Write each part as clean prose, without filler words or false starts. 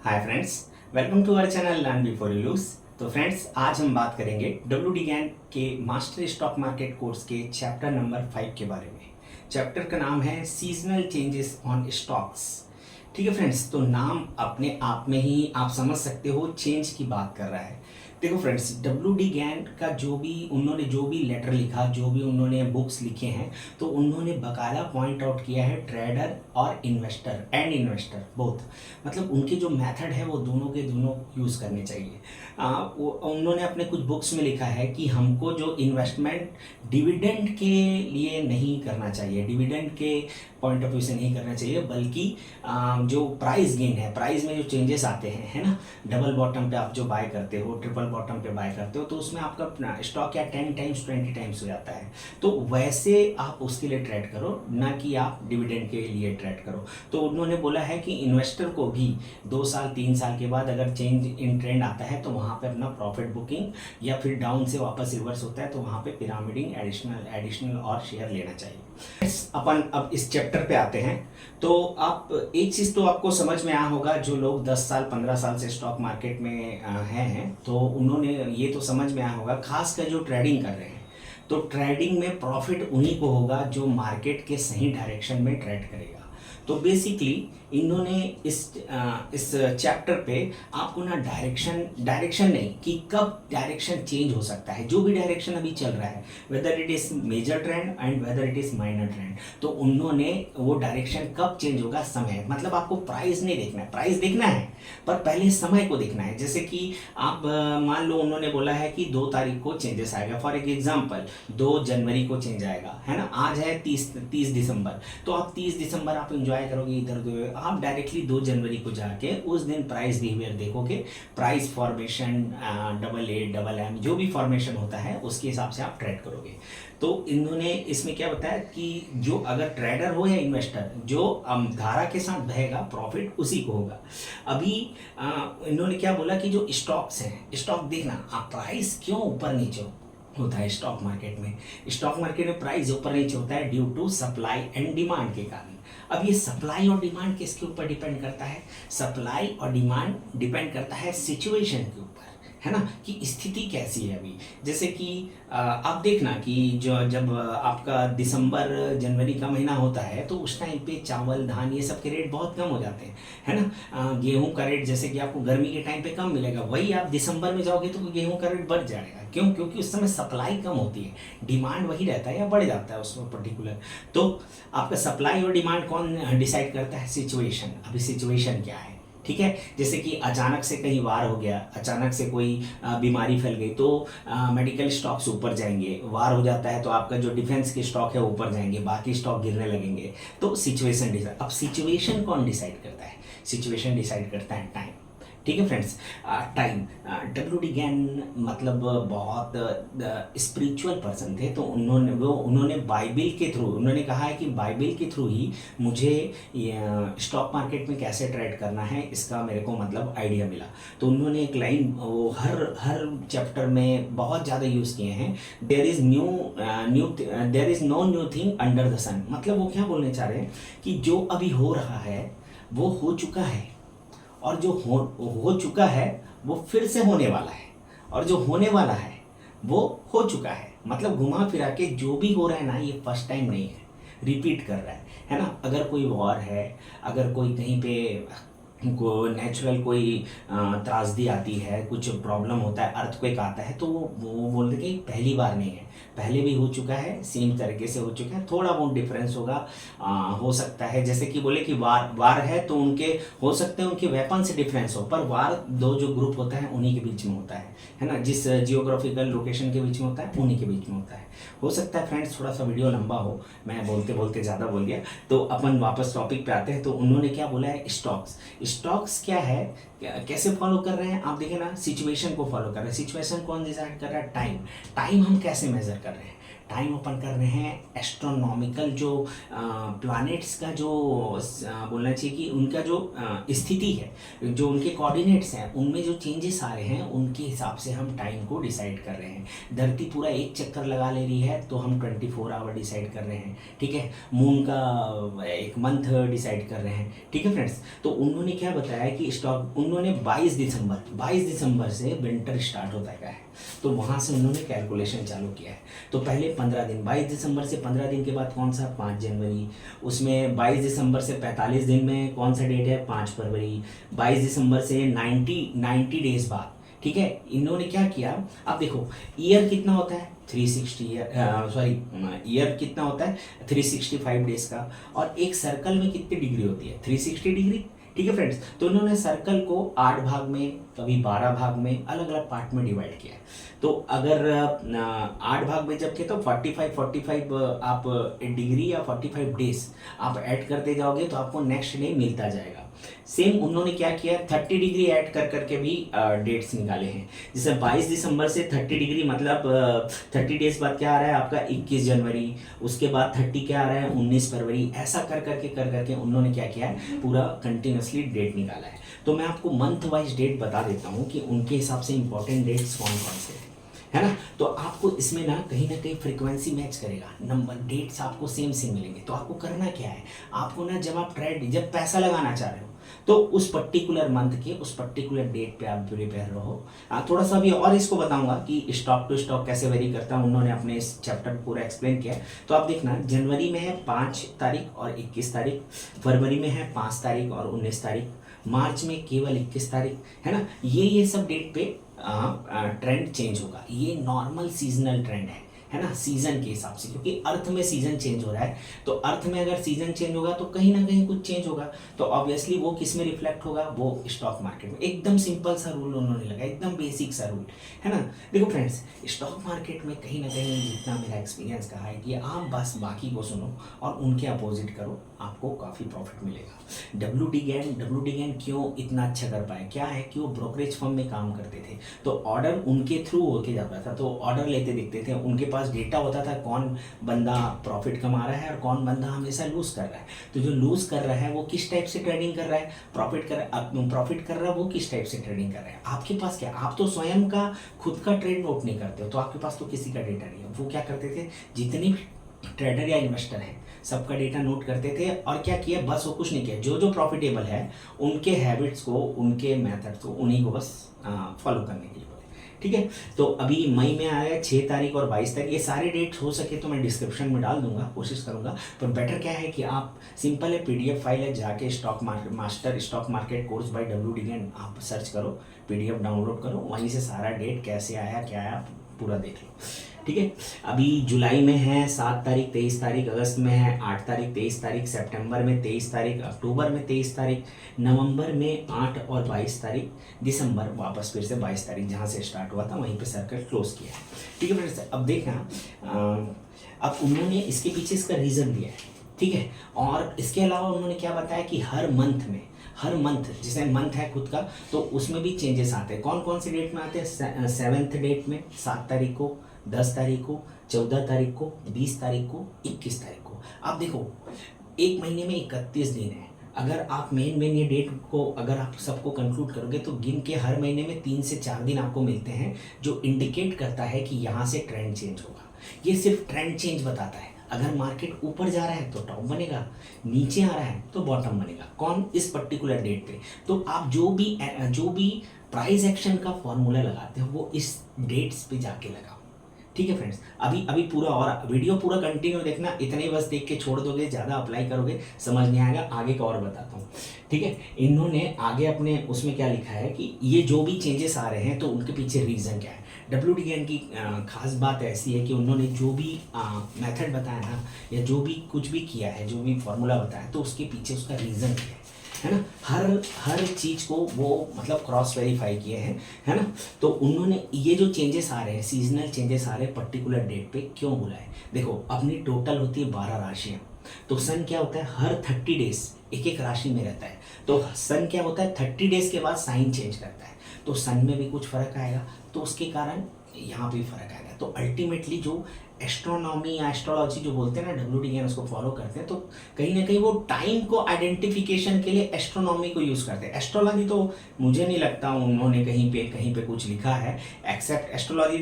Hi friends, welcome to our channel learn before you lose. तो friends, आज हम बात करेंगे WD गैन के मास्टर स्टॉक मार्केट कोर्स के चैप्टर नंबर 5 के बारे में। चैप्टर का नाम है सीजनल चेंजेस ऑन स्टॉक्स। ठीक है फ्रेंड्स, तो नाम अपने आप में ही आप समझ सकते हो चेंज की बात कर रहा है। देखो फ्रेंड्स, WD गैन का उन्होंने जो भी लेटर लिखा, जो भी उन्होंने बुक्स लिखे हैं, तो उन्होंने बकायदा पॉइंट आउट किया है ट्रेडर और इन्वेस्टर बोथ। मतलब उनके जो मेथड है वो दोनों के दोनों यूज़ करने चाहिए। उन्होंने अपने कुछ बुक्स में लिखा है कि हमको जो इन्वेस्टमेंट डिविडेंड के लिए नहीं करना चाहिए, डिविडेंड के पॉइंट ऑफ व्यू से नहीं करना चाहिए, बल्कि जो प्राइस गेन है, प्राइस में जो चेंजेस आते हैं, है ना, डबल बॉटम पे आप जो बाय करते हो, ट्रिपल बॉटम पे बाय करते हो, तो उसमें आपका स्टॉक या 10 टाइम्स 20 टाइम्स हो जाता है। तो वैसे आप उसके लिए ट्रेड करो, ना कि आप डिविडेंड के लिए ट्रेड करो। तो उन्होंने बोला है कि इन्वेस्टर को भी 2 साल 3 साल के बाद अगर चेंज इन ट्रेंड आता है तो वहाँ पे अपना प्रॉफिट बुकिंग या फिर डाउन से वापस रिवर्स होता है तो वहाँ पे पिरामिडिंग एडिशनल और शेयर लेना चाहिए। अपन अब इस चैप्टर पे आते हैं। तो आप एक चीज़ तो आपको समझ में आया होगा, जो लोग 10 साल 15 साल से स्टॉक मार्केट में हैं, तो उन्होंने ये तो समझ में आया होगा, खासकर जो ट्रेडिंग कर रहे हैं, तो ट्रेडिंग में प्रॉफिट उन्हीं को होगा जो मार्केट के सही डायरेक्शन में ट्रेड करेगा। तो बेसिकली इन्होंने इस चैप्टर पे आपको ना डायरेक्शन नहीं कि कब डायरेक्शन चेंज हो सकता है, जो भी डायरेक्शन अभी चल रहा है, whether it is major trend and whether it is minor trend, तो उन्होंने वो डायरेक्शन कब चेंज होगा, समय, मतलब आपको प्राइस नहीं देखना है, प्राइस देखना है पर पहले समय को देखना है। जैसे कि आप मान लो उन्होंने बोला है कि 2 तारीख को चेंजेस आएगा, फॉर एग्जाम्पल 2 जनवरी को चेंज आएगा, है ना, आज है 30 दिसंबर, तो आप 30 दिसंबर आप इंजॉय करोगे इधर उधर, आप डायरेक्टली 2 जनवरी को जाके उस दिन प्राइस बिहेवियर देखोगे, price formation, double A double M, जो भी फॉर्मेशन होता है उसके हिसाब से आप ट्रेड करोगे। तो इन्होंने इसमें क्या बताया कि जो अगर ट्रेडर हो या इन्वेस्टर, जो धारा के साथ बहेगा प्रॉफिट उसी को होगा। अभी इन्होंने क्या बोला कि जो स्टॉक्स हैं, स्टॉक देखना, आप प्राइस क्यों ऊपर नीचे होता है स्टॉक मार्केट में। स्टॉक मार्केट में प्राइस ऊपर नीचे होता है due to supply and demand के कारण। अब ये सप्लाई और डिमांड किसके ऊपर डिपेंड करता है? सप्लाई और डिमांड डिपेंड करता है सिचुएशन के ऊपर, है ना, कि स्थिति कैसी है अभी। जैसे कि आप देखना कि जब आपका दिसंबर जनवरी का महीना होता है तो उस टाइम पे चावल धान ये सब के रेट बहुत कम हो जाते हैं, है ना। गेहूं का रेट जैसे कि आपको गर्मी के टाइम पे कम मिलेगा, वही आप दिसंबर में जाओगे तो गेहूं का रेट बढ़ जाएगा। क्यों? क्योंकि उस समय सप्लाई कम होती है, डिमांड वही रहता है या बढ़ जाता है उसमें पर्टिकुलर। तो आपका सप्लाई और डिमांड कौन डिसाइड करता है? सिचुएशन। अभी सिचुएशन क्या है, ठीक है। जैसे कि अचानक से कहीं वार हो गया, अचानक से कोई बीमारी फैल गई तो मेडिकल स्टॉक्स ऊपर जाएंगे, वार हो जाता है तो आपका जो डिफेंस के स्टॉक है ऊपर जाएंगे, बाकी स्टॉक गिरने लगेंगे। तो सिचुएशन डिसाइड। अब सिचुएशन कौन डिसाइड करता है? सिचुएशन डिसाइड करता है टाइम। ठीक है फ्रेंड्स, टाइम। WD गैन मतलब बहुत स्पिरिचुअल पर्सन थे, तो उन्होंने बाइबल के थ्रू, उन्होंने कहा है कि बाइबल के थ्रू ही मुझे स्टॉक मार्केट में कैसे ट्रेड करना है इसका मेरे को मतलब आइडिया मिला। तो उन्होंने एक लाइन वो हर चैप्टर में बहुत ज़्यादा यूज़ किए हैं, there is no new thing under the sun. मतलब वो क्या बोलने चाह रहे हैं कि जो अभी हो रहा है वो हो चुका है, और जो हो चुका है वो फिर से होने वाला है, और जो होने वाला है वो हो चुका है। मतलब घुमा फिरा के जो भी हो रहा है ना, ये फर्स्ट टाइम नहीं है, रिपीट कर रहा है ना। अगर कोई वॉर है, अगर कोई कहीं पे को नेचुरल कोई त्रासदी आती है, कुछ प्रॉब्लम होता है, अर्थक्वेक आता है, तो वो बोलते कि पहली बार नहीं है, पहले भी हो चुका है, सेम तरीके से हो चुका है, थोड़ा बहुत डिफरेंस होगा, हो सकता है। जैसे कि बोले कि वार है तो उनके हो सकते हैं उनके वेपन से डिफरेंस हो, पर वार दो जो ग्रुप होता है उन्हीं के बीच में होता है ना, जिस जियोग्राफिकल लोकेशन के बीच में होता है उन्हीं के बीच में होता है। हो सकता है फ्रेंड्स थोड़ा सा वीडियो लंबा हो, मैं बोलते बोलते ज़्यादा बोल गया, तो अपन वापस टॉपिक पे आते हैं। तो उन्होंने क्या बोला है? स्टॉक्स क्या है, कैसे फॉलो कर रहे हैं आप देखिए ना, सिचुएशन को फॉलो कर रहे हैं। सिचुएशन कौन डिसाइड कर रहा है? टाइम हम कैसे मेजर कर रहे हैं? टाइम अपन कर रहे हैं एस्ट्रोनॉमिकल जो प्लैनेट्स का जो बोलना चाहिए कि उनका जो स्थिति है, जो उनके कोऑर्डिनेट्स हैं, उनमें जो चेंजेस आ रहे हैं उनके हिसाब से हम टाइम को डिसाइड कर रहे हैं। धरती पूरा एक चक्कर लगा ले रही है तो हम 24 आवर डिसाइड कर रहे हैं, ठीक है। मून का एक मंथ डिसाइड कर रहे हैं, ठीक है फ्रेंड्स। तो उन्होंने क्या बताया कि स्टॉक उन्होंने 22 दिसंबर से विंटर स्टार्ट होता है, तो वहाँ से उन्होंने कैलकुलेशन चालू किया है। तो पहले 15 दिन, 22 दिसंबर से 15 दिन के बाद कौन सा, 5 जनवरी। उसमें 22 दिसंबर से 45 दिन में कौन सा डेट है, 5 फरवरी। 22 दिसंबर से 90 डेज बाद, ठीक है। इन्होंने क्या किया, अब देखो ईयर कितना होता है 360 ईयर कितना होता है 365 डेज का, और एक सर्कल में कितनी डिग्री होती है 360 डिग्री, ठीक है फ्रेंड्स। तो इन्होंने सर्कल को 8 भाग में, कभी 12 भाग में, अलग अलग पार्ट में डिवाइड किया है। तो अगर 8 भाग में जब थे तो 45 आप डिग्री या 45 डेज आप ऐड करते जाओगे तो आपको नेक्स्ट डे मिलता जाएगा। सेम उन्होंने क्या किया, 30 डिग्री ऐड कर करके भी डेट्स निकाले हैं। जैसे 22 दिसंबर से 30 डिग्री मतलब 30 डेज बाद क्या आ रहा है आपका 21 जनवरी, उसके बाद 30 क्या आ रहा है 19 फरवरी। ऐसा कर करके उन्होंने क्या किया है, पूरा कंटिन्यूसली डेट निकाला है। तो मैं आपको मंथ वाइज डेट बता देता हूँ कि उनके हिसाब से इंपॉर्टेंट डेट्स कौन कौन से हैं, है ना। तो आपको इसमें ना कहीं फ्रीक्वेंसी मैच करेगा, नंबर डेट्स आपको सेम मिलेंगे। तो आपको करना क्या है, आपको ना जब पैसा लगाना चाह रहे हो तो उस पर्टिकुलर मंथ के उस पर्टिकुलर डेट पे आप प्रिपेयर रहो। थोड़ा सा भी और इसको बताऊंगा कि स्टॉक टू स्टॉक कैसे वेरी करता है, उन्होंने अपने इस चैप्टर पूरा एक्सप्लेन किया है। तो आप देखना, जनवरी में है 5 तारीख और 21 तारीख, फरवरी में है 5 तारीख और 19 तारीख, मार्च में केवल 21 तारीख, है ना। ये सब डेट पे ट्रेंड चेंज होगा। ये नॉर्मल सीजनल ट्रेंड है ना, सीजन के हिसाब से, क्योंकि अर्थ में सीजन चेंज हो रहा है। तो अर्थ में अगर सीजन चेंज होगा तो कहीं ना कहीं कुछ चेंज होगा, तो ऑब्वियसली वो किस में रिफ्लेक्ट होगा, वो स्टॉक मार्केट में। एकदम सिंपल सा रूल उन्होंने लगाया, एकदम बेसिक सा रूल, है ना। देखो फ्रेंड्स, स्टॉक मार्केट में कहीं ना कहीं जितना मेरा एक्सपीरियंस कहा है कि आप बस बाकी को सुनो और उनके अपोजिट करो, आपको काफ़ी प्रॉफिट मिलेगा। डब्ल्यू डी गैन क्यों इतना अच्छा कर पाए, क्या है कि वो ब्रोकरेज फर्म में काम करते थे, तो ऑर्डर उनके थ्रू होके जाता था, तो ऑर्डर लेते दिखते थे, उनके पास डेटा होता था कौन बंदा प्रॉफिट कमा रहा है और कौन बंदा हमेशा लूज कर रहा है। तो जो लूज कर रहा है वो किस टाइप से ट्रेडिंग कर रहा है, प्रॉफिट कर रहा है वो किस टाइप से ट्रेडिंग कर रहा है। आपके पास क्या, आप तो स्वयं का खुद का ट्रेड नोट नहीं करते हो, तो आपके पास तो किसी का डेटा नहीं है। वो क्या करते थे, जितने भी ट्रेडर या इन्वेस्टर हैं सबका डेटा नोट करते थे, और क्या किया, बस वो कुछ नहीं किया, जो प्रॉफिटेबल है उनके हैबिट्स को, उनके मेथड्स को, उन्हीं को बस फॉलो करने के लिए बोले, ठीक है। तो अभी मई में आया 6 तारीख और 22 तारीख, ये सारे डेट्स हो सके तो मैं डिस्क्रिप्शन में डाल दूंगा, कोशिश करूंगा। पर बेटर क्या है कि आप सिंपल है, PDF फाइल है, जाके master stock market course by W आप सर्च करो, PDF डाउनलोड करो, वहीं से सारा डेट कैसे आया क्या आया पूरा देख लो, ठीक है। अभी जुलाई में है 7 तारीख 23 तारीख, अगस्त में है 8 तारीख 23 तारीख, सितंबर में 23 तारीख, अक्टूबर में 23 तारीख, नवंबर में 8 और 22 तारीख, दिसंबर वापस फिर से 22 तारीख, जहाँ से स्टार्ट हुआ था वहीं पे सर्कल क्लोज किया है, ठीक है फ्रेंड्स। अब देखना, अब उन्होंने इसके पीछे इसका रीज़न दिया है, ठीक है। और इसके अलावा उन्होंने क्या बताया कि हर मंथ जैसे मंथ है खुद का, तो उसमें भी चेंजेस आते हैं। कौन कौन से डेट में आते हैं, 7th डेट में 7 तारीख को, 10 तारीख को, 14 तारीख को, 20 तारीख को, 21 तारीख को। आप देखो एक महीने में 31 दिन है, अगर आप मेन ये डेट को अगर आप सबको कंक्लूड करोगे तो गिन के हर महीने में 3 से 4 दिन आपको मिलते हैं, जो इंडिकेट करता है कि यहाँ से ट्रेंड चेंज होगा। ये सिर्फ ट्रेंड चेंज बताता है। अगर मार्केट ऊपर जा रहा है तो टॉप बनेगा, नीचे आ रहा है तो बॉटम बनेगा, कौन, इस पर्टिकुलर डेट पे। तो आप जो भी प्राइस एक्शन का फॉर्मूला लगाते हो वो इस डेट्स पे जाके लगाओ, ठीक है फ्रेंड्स। अभी पूरा और वीडियो पूरा कंटिन्यू देखना, इतने बस देख के छोड़ दोगे, ज़्यादा अप्लाई करोगे समझ नहीं आएगा, आगे का और बताता हूँ, ठीक है। इन्होंने आगे अपने उसमें क्या लिखा है कि ये जो भी चेंजेस आ रहे हैं तो उनके पीछे रीज़न क्या है। डब्ल्यू की खास बात ऐसी है कि उन्होंने जो भी मेथड बताया ना, या जो भी कुछ भी किया है, जो भी फॉर्मूला बताया, तो उसके पीछे उसका रीज़न क्या है ना। हर चीज़ को वो मतलब क्रॉस वेरीफाई किए हैं, है ना। तो उन्होंने ये जो चेंजेस आ रहे हैं, सीजनल चेंजेस आ रहे हैं पर्टिकुलर डेट पे, क्यों बोला है। देखो अपनी टोटल होती है 12 राशियाँ, तो सन क्या होता है, हर 30 डेज एक राशि में रहता है। तो सन क्या होता है, 30 डेज के बाद साइन चेंज करता है, तो सन में भी कुछ फर्क आएगा, तो उसके कारण यहाँ पे फर्क आएगा। तो अल्टीमेटली जो एस्ट्रोनॉमी या एस्ट्रोलॉजी जो बोलते हैं ना, WD उसको फॉलो करते हैं, तो कहीं ना कहीं वो टाइम को आइडेंटिफिकेशन के लिए एस्ट्रोनॉमी को यूज़ करते हैं। एस्ट्रोलॉजी तो मुझे नहीं लगता उन्होंने कहीं पे कुछ लिखा है, एक्सेप्ट एस्ट्रोलॉजी,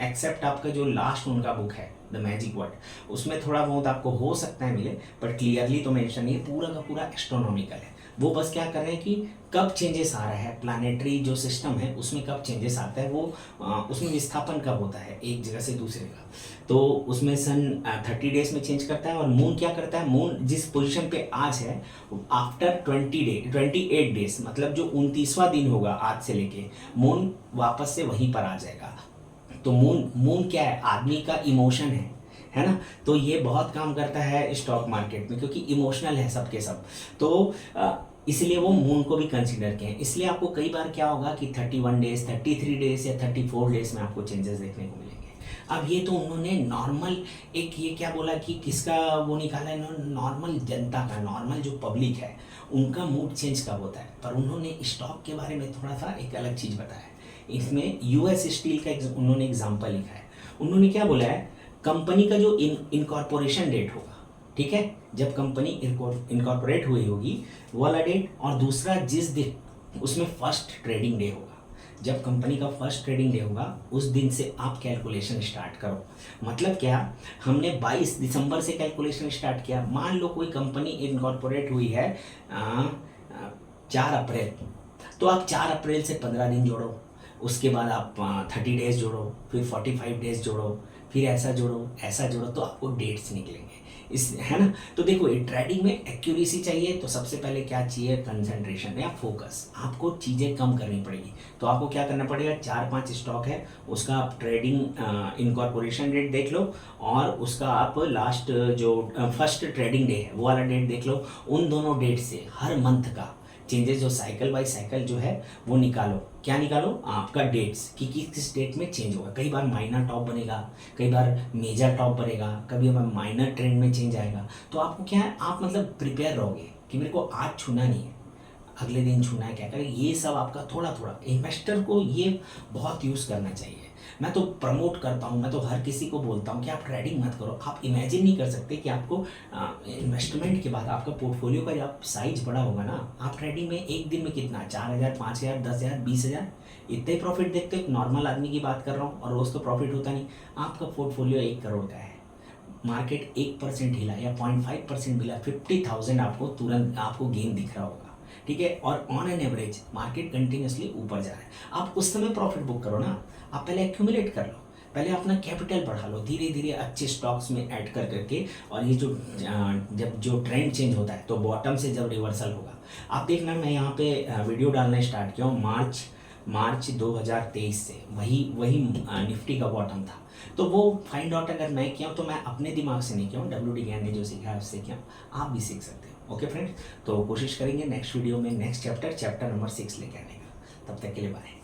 एक्सेप्ट आपका जो लास्ट उनका बुक है द मैजिक वर्ड, उसमें थोड़ा बहुत आपको हो सकता है मिले, बट क्लियरली तो मेंशन नहीं है, पूरा का पूरा एस्ट्रोनॉमिकल है। वो बस क्या कर रहे हैं कि कब चेंजेस आ रहा है, प्लानेटरी जो सिस्टम है उसमें कब चेंजेस आता है, वो उसमें विस्थापन कब होता है एक जगह से दूसरे का, तो उसमें सन 30 डेज में चेंज करता है। और मून क्या करता है, मून जिस पोजीशन पे आज है, आफ्टर 28 डेज, मतलब जो 29वां दिन होगा आज से लेके, मून वापस से वहीं पर आ जाएगा। तो मून क्या है, आदमी का इमोशन है ना, तो ये बहुत काम करता है स्टॉक मार्केट में, क्योंकि इमोशनल है सबके सब, तो इसलिए वो मून को भी कंसीडर किए हैं। इसलिए आपको कई बार क्या होगा कि 31 डेज, 33 डेज या 34 डेज में आपको चेंजेस देखने को मिलेंगे। अब ये तो उन्होंने नॉर्मल, एक ये क्या बोला कि किसका वो निकाला इन्होंने, नॉर्मल जनता का, नॉर्मल जो पब्लिक है उनका मूड चेंज कब होता है, पर उन्होंने स्टॉक के बारे में थोड़ा सा एक अलग चीज़ बताया। इसमें US स्टील का उन्होंने एग्जाम्पल लिखा है। उन्होंने क्या बोला है, कंपनी का जो इनकॉर्पोरेशन डेट होगा, ठीक है, जब कंपनी इनकॉर्पोरेट हुई होगी वो वाला डेट, और दूसरा जिस दिन उसमें फर्स्ट ट्रेडिंग डे होगा, जब कंपनी का फर्स्ट ट्रेडिंग डे होगा उस दिन से आप कैलकुलेशन स्टार्ट करो। मतलब क्या, हमने 22 दिसंबर से कैलकुलेशन स्टार्ट किया। मान लो कोई कंपनी इनकॉर्पोरेट हुई है 4 अप्रैल, तो आप 4 अप्रैल से 15 दिन जोड़ो, उसके बाद आप 30 डेज जोड़ो, फिर 45 डेज जोड़ो, फिर ऐसा जोड़ो, तो आपको डेट्स निकलेंगे इस, है ना। तो देखो, ये ट्रेडिंग में एक्यूरेसी चाहिए, तो सबसे पहले क्या चाहिए, कंसंट्रेशन या फोकस। आपको चीज़ें कम करनी पड़ेगी, तो आपको क्या करना पड़ेगा, 4-5 स्टॉक है, उसका आप ट्रेडिंग इनकॉर्पोरेशन डेट देख लो, और उसका आप लास्ट जो फर्स्ट ट्रेडिंग डे है वो वाला डेट देख लो। उन दोनों डेट से हर मंथ का चेंजेस जो साइकिल बाय साइकिल जो है वो निकालो। क्या निकालो, आपका डेट्स कि किस डेट में चेंज होगा। कई बार माइनर टॉप बनेगा, कई बार मेजर टॉप बनेगा, कभी बार माइनर ट्रेंड में चेंज आएगा। तो आपको क्या है, आप मतलब प्रिपेयर रहोगे कि मेरे को आज छूना नहीं है, अगले दिन छूना है, क्या करें, ये सब आपका थोड़ा थोड़ा। इन्वेस्टर को ये बहुत यूज़ करना चाहिए। मैं तो प्रमोट करता हूँ, मैं तो हर किसी को बोलता हूँ कि आप ट्रेडिंग मत करो। आप इमेजिन नहीं कर सकते कि आपको इन्वेस्टमेंट के बाद आपका पोर्टफोलियो का जब साइज बड़ा होगा ना, आप ट्रेडिंग में एक दिन में कितना 4,000, 5,000, 10,000, 20,000 इतने प्रॉफिट देखते हो। नॉर्मल आदमी की बात कर रहा हूँ, और रोज़ तो प्रॉफिट होता नहीं। आपका पोर्टफोलियो 1 करोड़ का है, मार्केट 1% हिला या 0.5% हिला, 50,000 आपको तुरंत आपको गेन दिख रहा होगा, ठीक है। और on an average market continuously ऊपर जा रहा है, आप उस समय प्रॉफिट बुक करो ना। आप पहले एक्यूमुलेट कर लो, पहले अपना कैपिटल बढ़ा लो, धीरे धीरे अच्छे स्टॉक्स में ऐड कर करके। और ये जो जब जो ट्रेंड चेंज होता है, तो बॉटम से जब रिवर्सल होगा, आप देखना, मैं यहाँ पे वीडियो डालना स्टार्ट किया हूँ मार्च 2023 से, वही निफ्टी का बॉटम था। तो वो फाइंड आउट अगर मैं किया हूँ, तो मैं अपने दिमाग से नहीं किया हूँ, WD ज्ञान ने जो सीखा है उससे किया हूँ, आप भी सीख सकते हो। ओके फ्रेंड्स, तो कोशिश करेंगे नेक्स्ट वीडियो में नेक्स्ट चैप्टर नंबर 6 लेके आने का। तब तक के लिए बाय।